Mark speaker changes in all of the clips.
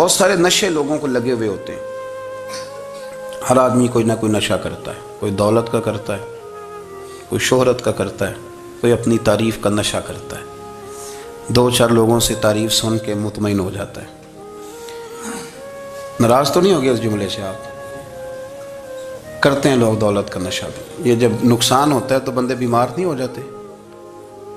Speaker 1: بہت سارے نشے لوگوں کو لگے ہوئے ہوتے ہیں۔ ہر آدمی کوئی نہ کوئی نشہ کرتا ہے، کوئی دولت کا کرتا ہے، کوئی شہرت کا کرتا ہے، کوئی اپنی تعریف کا نشہ کرتا ہے، دو چار لوگوں سے تعریف سن کے مطمئن ہو جاتا ہے۔ ناراض تو نہیں ہو گیا اس جملے سے؟ آپ کرتے ہیں لوگ دولت کا نشہ بھی۔ یہ جب نقصان ہوتا ہے تو بندے بیمار نہیں ہو جاتے؟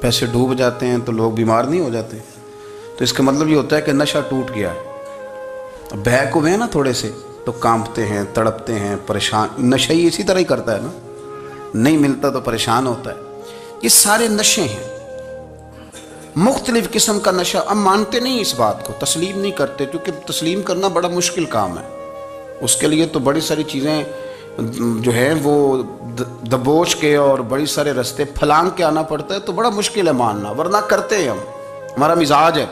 Speaker 1: پیسے ڈوب جاتے ہیں تو لوگ بیمار نہیں ہو جاتے؟ تو اس کا مطلب یہ ہوتا ہے کہ نشہ ٹوٹ گیا ہے۔ بہک ہوئے ہیں نا تھوڑے سے تو کانپتے ہیں، تڑپتے ہیں، پریشان۔ نشہ ہی اسی طرح ہی کرتا ہے نا، نہیں ملتا تو پریشان ہوتا ہے۔ یہ سارے نشے ہیں، مختلف قسم کا نشہ۔ ہم مانتے نہیں اس بات کو، تسلیم نہیں کرتے، کیونکہ تسلیم کرنا بڑا مشکل کام ہے۔ اس کے لیے تو بڑی ساری چیزیں جو ہیں وہ دبوچ کے اور بڑی سارے رستے پھلانگ کے آنا پڑتا ہے، تو بڑا مشکل ہے ماننا، ورنہ کرتے ہیں ہم۔ ہمارا مزاج ہے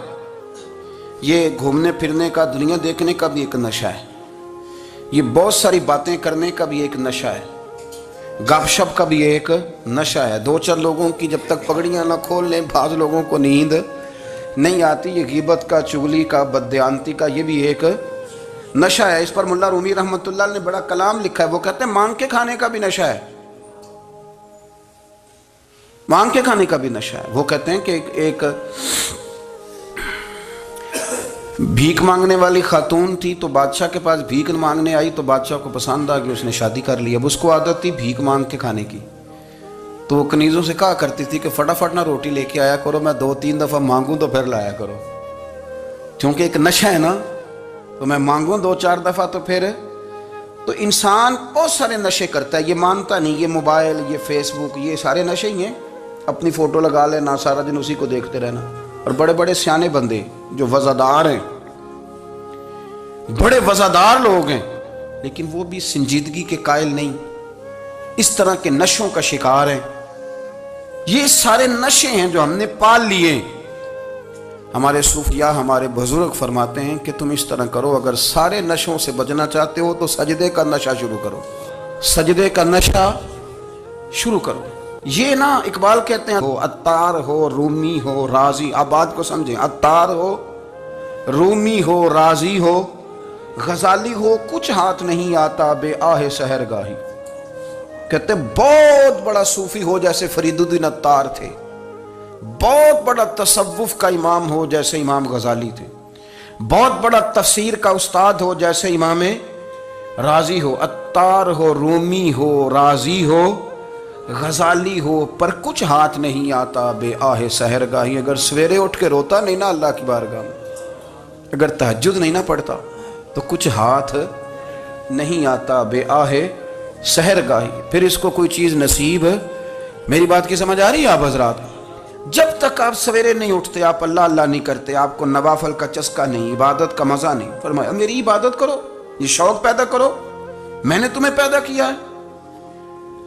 Speaker 1: یہ گھومنے پھرنے کا، دنیا دیکھنے کا بھی ایک نشہ ہے، یہ بہت ساری باتیں کرنے کا بھی ایک نشہ ہے، گپ شپ کا بھی ایک نشہ ہے۔ دو چار لوگوں کی جب تک پگڑیاں نہ کھول لیں، بعض لوگوں کو نیند نہیں آتی۔ یہ غیبت کا، چغلی کا، بددیانتی کا، یہ بھی ایک نشہ ہے۔ اس پر ملا رومی رحمۃ اللہ نے بڑا کلام لکھا ہے۔ وہ کہتے ہیں مانگ کے کھانے کا بھی نشہ ہے، مانگ کے کھانے کا بھی نشہ ہے۔ وہ کہتے ہیں کہ ایک بھیک مانگنے والی خاتون تھی، تو بادشاہ کے پاس بھیک مانگنے آئی، تو بادشاہ کو پسند آ گئی، اس نے شادی کر لی۔ اب اس کو عادت تھی بھیک مانگ کے کھانے کی، تو وہ کنیزوں سے کہا کرتی تھی کہ فٹافٹ نہ روٹی لے کے آیا کرو، میں 2-3 دفعہ مانگوں تو پھر لایا کرو، کیونکہ ایک نشہ ہے نا، تو میں مانگوں 2-4 دفعہ تو پھر۔ تو انسان بہت سارے نشے کرتا ہے، یہ مانتا نہیں۔ یہ موبائل، یہ فیس بک، یہ سارے نشے ہی ہیں۔ اپنی فوٹو لگا لینا، سارا دن اسی کو دیکھتے رہنا۔ اور بڑے بڑے سیانے بندے جو وزادار ہیں، بڑے وزادار لوگ ہیں، لیکن وہ بھی سنجیدگی کے قائل نہیں، اس طرح کے نشوں کا شکار ہیں۔ یہ سارے نشے ہیں جو ہم نے پال لیے۔ ہمارے صوفیاء، ہمارے بزرگ فرماتے ہیں کہ تم اس طرح کرو، اگر سارے نشوں سے بچنا چاہتے ہو تو سجدے کا نشہ شروع کرو، سجدے کا نشہ شروع کرو۔ یہ نا اقبال کہتے ہیں، ہو عطار ہو، رومی ہو، رازی، آپ بات کو سمجھیں، عطار ہو، رومی ہو، رازی ہو، غزالی ہو، کچھ ہاتھ نہیں آتا بے آہ سحر گاہی۔ کہتے ہیں بہت بڑا صوفی ہو جیسے فرید الدین عطار تھے، بہت بڑا تصوف کا امام ہو جیسے امام غزالی تھے، بہت بڑا تفسیر کا استاد ہو جیسے امام رازی ہو، عطار ہو، رومی ہو، رازی ہو، غزالی ہو، پر کچھ ہاتھ نہیں آتا بے آہ سحر گاہی۔ اگر سویرے اٹھ کے روتا نہیں نا اللہ کی بارگاہ میں، اگر تہجد نہیں نہ پڑھتا، تو کچھ ہاتھ نہیں آتا بے آہ سحر گاہی۔ پھر اس کو کوئی چیز نصیب۔ میری بات کی سمجھ آ رہی ہے آپ حضرات؟ جب تک آپ سویرے نہیں اٹھتے، آپ اللہ اللہ نہیں کرتے، آپ کو نوافل کا چسکا نہیں، عبادت کا مزہ نہیں، فرمایا میری عبادت کرو، یہ شوق پیدا کرو، میں نے تمہیں پیدا کیا ہے۔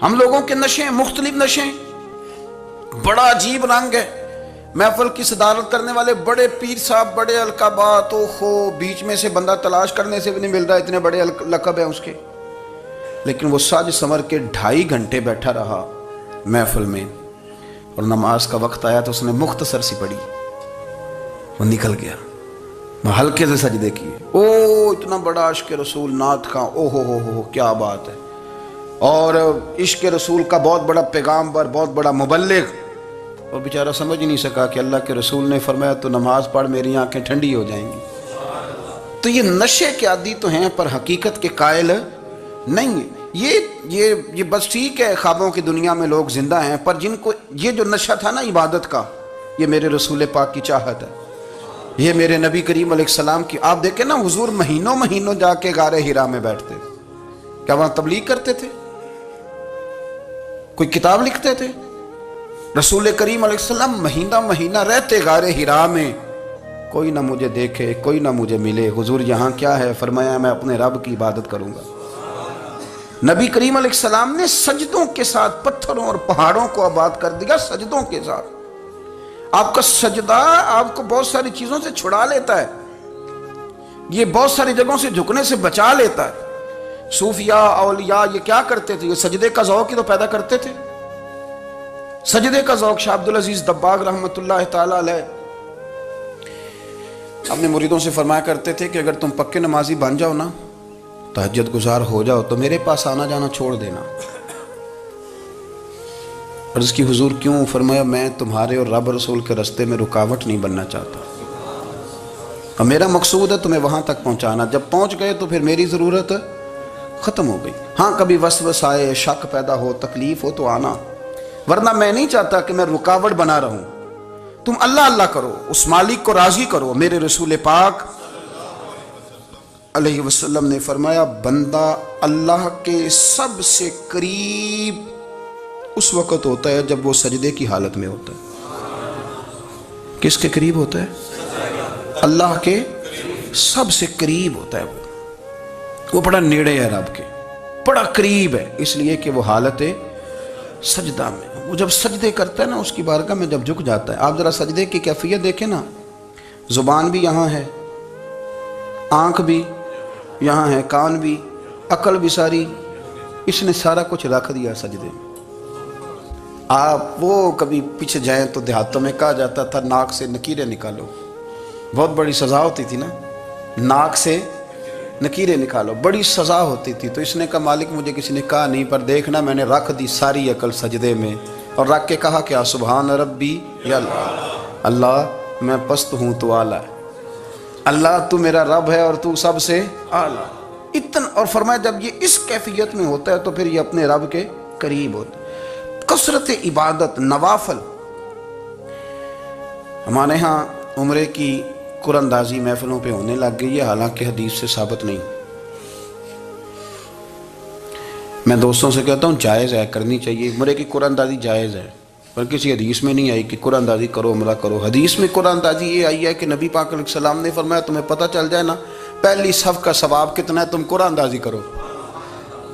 Speaker 1: ہم لوگوں کے نشے ہیں، مختلف نشے ہیں، بڑا عجیب رنگ ہے۔ محفل کی صدارت کرنے والے بڑے پیر صاحب، بڑے القابات، بیچ میں سے بندہ تلاش کرنے سے بھی نہیں مل رہا، اتنے بڑے لقب ہیں اس کے، لیکن وہ سج سمر کے 2.5 گھنٹے بیٹھا رہا محفل میں، اور نماز کا وقت آیا تو اس نے مختصر سی پڑھی، وہ نکل گیا، ہلکے سے سجدے کیے۔ اتنا بڑا عشق رسول، نعت خواں، ہو کیا بات ہے، اور عشق رسول کا بہت بڑا پیغامبر، بہت بڑا مبلغ، اور بیچارہ سمجھ ہی نہیں سکا کہ اللہ کے رسول نے فرمایا تو نماز پڑھ میری آنکھیں ٹھنڈی ہو جائیں گی۔ تو یہ نشے کے عادی تو ہیں، پر حقیقت کے قائل نہیں ہیں۔ یہ بس ٹھیک ہے، خوابوں کی دنیا میں لوگ زندہ ہیں، پر جن کو یہ جو نشہ تھا نا عبادت کا، یہ میرے رسول پاک کی چاہت ہے، یہ میرے نبی کریم علیہ السلام کی۔ آپ دیکھیں نا، حضور مہینوں جا کے غار حرا میں بیٹھتے، کیا وہاں تبلیغ کرتے تھے؟ کوئی کتاب لکھتے تھے؟ رسول کریم علیہ السلام مہینہ رہتے غار حرا میں، کوئی نہ مجھے دیکھے، کوئی نہ مجھے ملے، حضور یہاں کیا ہے؟ فرمایا میں اپنے رب کی عبادت کروں گا۔ نبی کریم علیہ السلام نے سجدوں کے ساتھ پتھروں اور پہاڑوں کو آباد کر دیا، سجدوں کے ساتھ۔ آپ کا سجدہ آپ کو بہت ساری چیزوں سے چھڑا لیتا ہے، یہ بہت ساری جگہوں سے جھکنے سے بچا لیتا ہے۔ صوفیاء، اولیاء یہ کیا کرتے تھے؟ یہ سجدے کا ذوق ہی تو پیدا کرتے تھے، سجدے کا ذوق۔ شاہ عبدالعزیز دباغ رحمۃ اللہ تعالی علیہ اپنے مریدوں سے فرمایا کرتے تھے کہ اگر تم پکے نمازی بن جاؤ نا، تہجد گزار ہو جاؤ، تو میرے پاس آنا جانا چھوڑ دینا۔ عرض کی حضور کیوں؟ فرمایا میں تمہارے اور رب رسول کے راستے میں رکاوٹ نہیں بننا چاہتا، اور میرا مقصود ہے تمہیں وہاں تک پہنچانا۔ جب پہنچ گئے تو پھر میری ضرورت ختم ہو گئی۔ ہاں کبھی وسوس آئے، شک پیدا ہو، تکلیف ہو تو آنا، ورنہ میں نہیں چاہتا کہ میں رکاوٹ بنا رہوں۔ تم اللہ اللہ کرو، اس مالک کو راضی کرو۔ میرے رسول پاک علیہ وسلم نے فرمایا بندہ اللہ کے سب سے قریب اس وقت ہوتا ہے جب وہ سجدے کی حالت میں ہوتا ہے۔ کس کے قریب ہوتا ہے؟ اللہ کے سب سے قریب ہوتا ہے۔ وہ بڑا نیڑے ہے رب کے، بڑا قریب ہے، اس لیے کہ وہ حالت سجدہ میں۔ وہ جب سجدے کرتا ہے نا، اس کی بارگاہ میں جب جھک جاتا ہے، آپ ذرا سجدے کی کیفیت دیکھیں نا، زبان بھی یہاں ہے، آنکھ بھی یہاں ہے، کان بھی، عقل بھی ساری، اس نے سارا کچھ رکھ دیا سجدے میں۔ آپ وہ کبھی پیچھے جائیں تو دیہاتوں میں کہا جاتا تھا ناک سے نکیریں نکالو، بہت بڑی سزا ہوتی تھی نا، ناک سے نکیریں نکالو، بڑی سزا ہوتی تھی۔ تو اس نے کہا مالک مجھے کسی نے کہا نہیں، پر دیکھنا میں نے رکھ دی ساری عقل سجدے میں، اور رکھ کے کہا کیا؟ سبحان ربی یا اللہ، اللہ میں پست ہوں تو اعلیٰ ہے، اللہ تو میرا رب ہے اور تو سب سے اعلیٰ اتنا۔ اور فرمایا جب یہ اس کیفیت میں ہوتا ہے تو پھر یہ اپنے رب کے قریب ہوتا ہے۔ کثرت عبادت، نوافل۔ ہمارے ہاں عمرے کی قرآن اندازی محفلوں پہ ہونے لگ گئی ہے، حالانکہ حدیث سے ثابت نہیں۔ میں دوستوں سے کہتا ہوں جائز ہے، کرنی چاہیے، عمرے کی قرآن اندازی جائز ہے، پر کسی حدیث میں نہیں آئی کہ قرآن اندازی کرو عمرہ کرو۔ حدیث میں قرآن اندازی یہ آئی ہے کہ نبی پاک علیہ السلام نے فرمایا تمہیں پتہ چل جائے نا پہلی صف کا ثواب کتنا ہے، تم قرآن اندازی کرو۔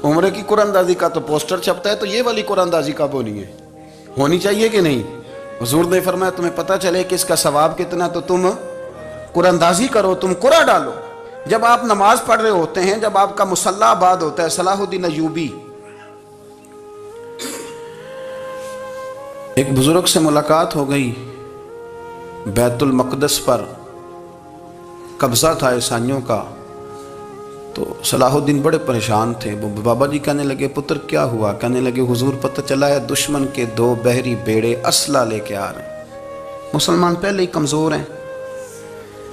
Speaker 1: عمرے کی قرآن اندازی کا تو پوسٹر چھپتا ہے، تو یہ والی قرآن اندازی کب ہونی ہے؟ ہونی چاہیے کہ نہیں؟ حضور نے فرمایا تمہیں پتہ چلے کہ اس کا ثواب کتنا، تو تم قرآن اندازی کرو، تم قرآن ڈالو۔ جب آپ نماز پڑھ رہے ہوتے ہیں، جب آپ کا مصلی آباد ہوتا ہے، صلاح الدین ایوبی ایک بزرگ سے ملاقات ہو گئی، بیت المقدس پر قبضہ تھا عیسائیوں کا، تو صلاح الدین بڑے پریشان تھے۔ وہ بابا جی کہنے لگے پتر کیا ہوا؟ کہنے لگے حضور پتہ چلا ہے دشمن کے 2 بحری بیڑے اسلحہ لے کے آ رہے ہیں، مسلمان پہلے ہی کمزور ہیں،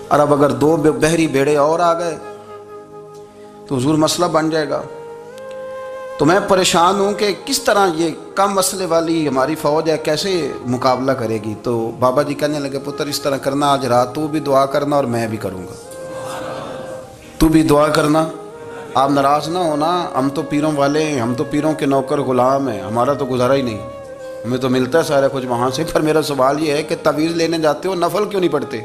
Speaker 1: اور اب اگر 2 بحری بیڑے اور آ گئے تو حضور مسئلہ بن جائے گا۔ تو میں پریشان ہوں کہ کس طرح یہ کم مسئلے والی ہماری فوج ہے کیسے مقابلہ کرے گی۔ تو بابا جی کہنے لگے پتر اس طرح کرنا، آج رات تو بھی دعا کرنا اور میں بھی کروں گا، تو بھی دعا کرنا، آپ ناراض نہ ہونا، ہم تو پیروں والے ہیں، ہم تو پیروں کے نوکر غلام ہیں، ہمارا تو گزارا ہی نہیں، ہمیں تو ملتا ہے سارا کچھ وہاں سے۔ پر میرا سوال یہ ہے کہ تعویذ لینے جاتے ہو نفل کیوں نہیں پڑھتے؟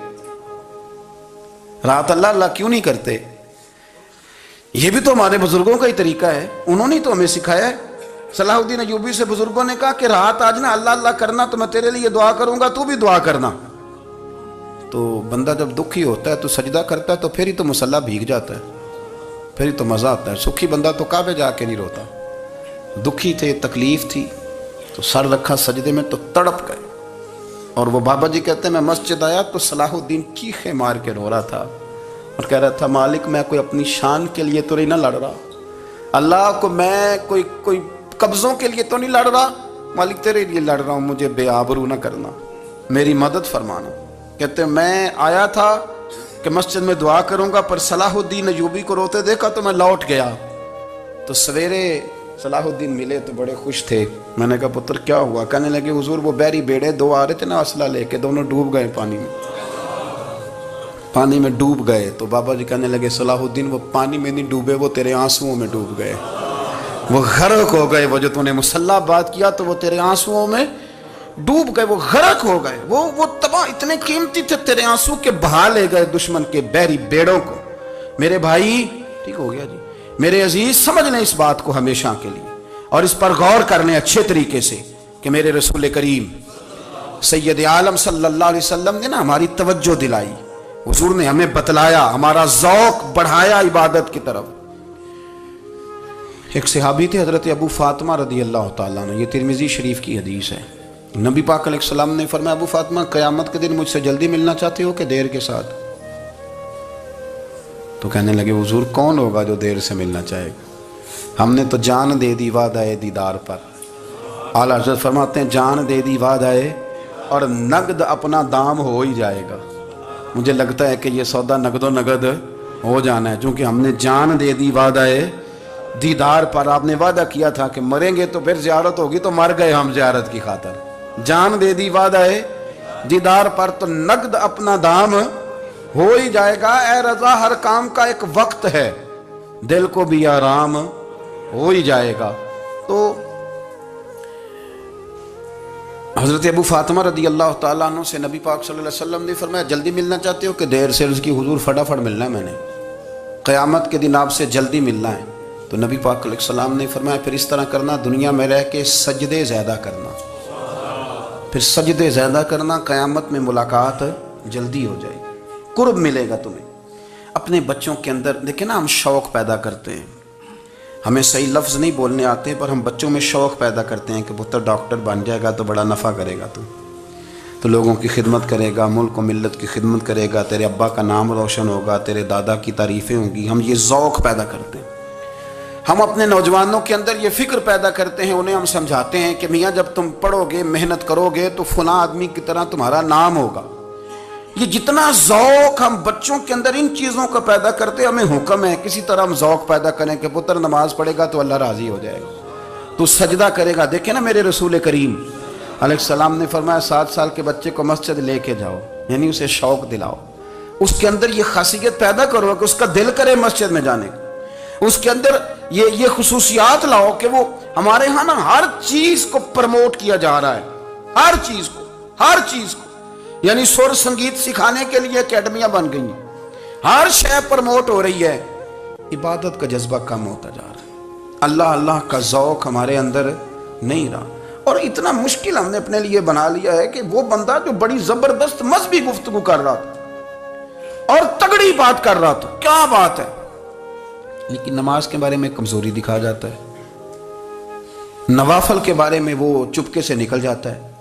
Speaker 1: رات اللہ اللہ کیوں نہیں کرتے؟ یہ بھی تو ہمارے بزرگوں کا ہی طریقہ ہے، انہوں نے تو ہمیں سکھایا ہے۔ صلاح الدین ایوبی سے بزرگوں نے کہا کہ رات آج نا اللہ اللہ کرنا، تو میں تیرے لیے دعا کروں گا، تو بھی دعا کرنا۔ تو بندہ جب دکھی ہوتا ہے تو سجدہ کرتا ہے، تو پھر ہی تو مصلی بھیگ جاتا ہے، پھر ہی تو مزہ آتا ہے۔ سکھی بندہ تو کعبے جا کے نہیں روتا، دکھی تھے، تکلیف تھی، تو سر رکھا سجدے میں تو تڑپ گئے۔ اور وہ بابا جی کہتے ہیں میں مسجد آیا تو صلاح الدین چیخے مار کے رو رہا تھا اور کہہ رہا تھا مالک میں کوئی اپنی شان کے لیے تو نہیں نہ لڑ رہا، اللہ کو میں کوئی قبضوں کے لیے تو نہیں لڑ رہا، مالک تیرے لیے لڑ رہا ہوں، مجھے بے آبرو نہ کرنا، میری مدد فرمانا۔ کہتے ہیں میں آیا تھا کہ مسجد میں دعا کروں گا، پر صلاح الدین ایوبی کو روتے دیکھا تو میں لوٹ گیا۔ تو سویرے صلاح الدین ملے تو بڑے خوش تھے۔ میں نے کہا پتر کیا ہوا؟ کہنے لگے حضور وہ بحری بیڑے 2 آ رہے تھے نا اسلحہ لے کے، دونوں ڈوب گئے پانی میں ڈوب گئے۔ تو بابا جی کہنے لگے صلاح الدین وہ پانی میں نہیں ڈوبے، وہ تیرے آنسوؤں میں ڈوب گئے، وہ غرق ہو گئے، وہ جو تو نے مصلی بات کیا تو وہ تیرے آنسوؤں میں ڈوب گئے، وہ غرق ہو گئے، وہ تباہ، اتنے قیمتی تھے تیرے آنسو کے بہا لے گئے دشمن کے بحری بیڑوں کو۔ میرے بھائی ٹھیک ہو گیا جی، میرے عزیز سمجھ لیں اس بات کو ہمیشہ کے لیے، اور اس پر غور کر لیں اچھے طریقے سے کہ میرے رسول کریم سید عالم صلی اللہ علیہ وسلم نے نا ہماری توجہ دلائی، حضور نے ہمیں بتلایا، ہمارا ذوق بڑھایا عبادت کی طرف۔ ایک صحابی تھے حضرت ابو فاطمہ رضی اللہ تعالیٰ عنہ، یہ ترمذی شریف کی حدیث ہے۔ نبی پاک علیہ السلام نے فرمایا ابو فاطمہ قیامت کے دن مجھ سے جلدی ملنا چاہتے ہو کہ دیر کے ساتھ؟ تو کہنے لگے حضور کون ہوگا جو دیر سے ملنا چاہے گا؟ ہم نے تو جان دے دی وعدہ دیدار پر۔ اعلیٰ حضرت فرماتے ہیں جان دے دی وعدہ اور نقد اپنا دام ہو ہی جائے گا۔ مجھے لگتا ہے کہ یہ سودا نقد و نقد ہو جانا ہے، چونکہ ہم نے جان دے دی وعدہ دیدار پر۔ آپ نے وعدہ کیا تھا کہ مریں گے تو پھر زیارت ہوگی، تو مر گئے ہم زیارت کی خاطر۔ جان دے دی وعدہ دیدار پر تو نقد اپنا دام ہو ہی جائے گا۔ اے رضا ہر کام کا ایک وقت ہے، دل کو بھی آرام ہو ہی جائے گا۔ تو حضرت ابو فاطمہ رضی اللہ تعالیٰ عنہ سے نبی پاک صلی اللہ علیہ وسلم نے فرمایا جلدی ملنا چاہتے ہو کہ دیر سے؟ عرض کی حضور فٹافٹ ملنا ہے، میں نے قیامت کے دن آپ سے جلدی ملنا ہے۔ تو نبی پاک علیہ السلام نے فرمایا پھر اس طرح کرنا، دنیا میں رہ کے سجدے زیادہ کرنا، پھر سجدے زیادہ کرنا، قیامت میں ملاقات جلدی ہو جائے گی، قرب ملے گا تمہیں۔ اپنے بچوں کے اندر دیکھیں نا، ہم شوق پیدا کرتے ہیں، ہمیں صحیح لفظ نہیں بولنے آتے پر ہم بچوں میں شوق پیدا کرتے ہیں کہ پتر ڈاکٹر بن جائے گا تو بڑا نفع کرے گا، تو لوگوں کی خدمت کرے گا، ملک و ملت کی خدمت کرے گا، تیرے ابا کا نام روشن ہوگا، تیرے دادا کی تعریفیں ہوں گی۔ ہم یہ ذوق پیدا کرتے ہیں۔ ہم اپنے نوجوانوں کے اندر یہ فکر پیدا کرتے ہیں، انہیں ہم سمجھاتے ہیں کہ میاں جب تم پڑھو گے، محنت کرو گے تو فلاں آدمی کی طرح تمہارا نام ہوگا۔ یہ جتنا ذوق ہم بچوں کے اندر ان چیزوں کا پیدا کرتے ہیں، ہمیں حکم ہے کسی طرح ہم ذوق پیدا کریں کہ پتر نماز پڑھے گا تو اللہ راضی ہو جائے گا، تو سجدہ کرے گا۔ دیکھیں نا میرے رسول کریم علیہ السلام نے فرمایا 7 سال کے بچے کو مسجد لے کے جاؤ، یعنی اسے شوق دلاؤ، اس کے اندر یہ خاصیت پیدا کرو کہ اس کا دل کرے مسجد میں جانے کا، اس کے اندر یہ خصوصیات لاؤ کہ وہ ہمارے ہاں نا ہر چیز کو پروموٹ کیا جا رہا ہے، ہر چیز کو، یعنی سر سنگیت سکھانے کے لیے اکیڈمیاں بن گئی ہیں، ہر شے پروموٹ ہو رہی ہے، عبادت کا جذبہ کم ہوتا جا رہا ہے، اللہ کا ذوق ہمارے اندر نہیں رہا۔ اور اتنا مشکل ہم نے اپنے لیے بنا لیا ہے کہ وہ بندہ جو بڑی زبردست مذہبی گفتگو کر رہا تھا اور تگڑی بات کر رہا تھا، کیا بات ہے، لیکن نماز کے بارے میں کمزوری دکھا جاتا ہے، نوافل کے بارے میں وہ چپکے سے نکل جاتا ہے،